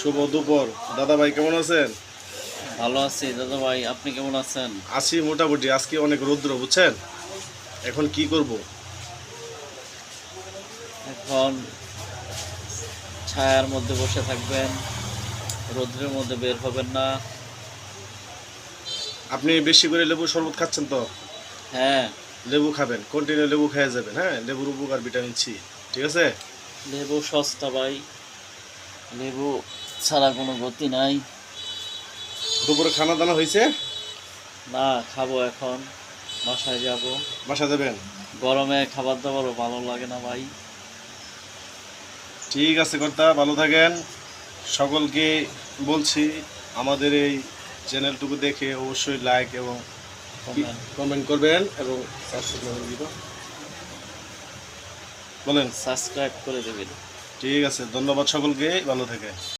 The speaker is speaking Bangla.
শুভ দুপুর। দাদা ভাই কেমন আছেন? ভালো আছি দাদা ভাই, আপনি কেমন আছেন? আছি মোটামুটি। আজকে অনেক রৌদ্র বুঝছেন। এখন কি করব? এখন ছায়ার মধ্যে বসে থাকবেন, রৌদ্রের মধ্যে বের হবেন না। আপনি বেশি করে লেবু শরবত খাচ্ছেন তো? হ্যাঁ, লেবু খাবেন, কন্টিনিউ লেবু খেয়ে যাবেন। হ্যাঁ, লেবুর উপকার ভিটামিন সি। ঠিক আছে। লেবু সস্তা ভাই, লেবু ছাড়া কোনো গতি নাই। দুপুরে খানা দানা হয়েছে? না, খাবো এখন, বাসায় যাব। বাসা যাবেন? গরমে খাবার দাবারও ভালো লাগে না ভাই। ঠিক আছে কর্তা, ভালো থাকেন। সকলকে বলছি আমাদের এই চ্যানেলটুকু দেখে অবশ্যই লাইক এবং কমেন্ট, কমেন্ট করবেন এবং বলেন। সাবস্ক্রাইব করে দেবেন। ঠিক আছে, ধন্যবাদ সকলকে, ভালো থাকে।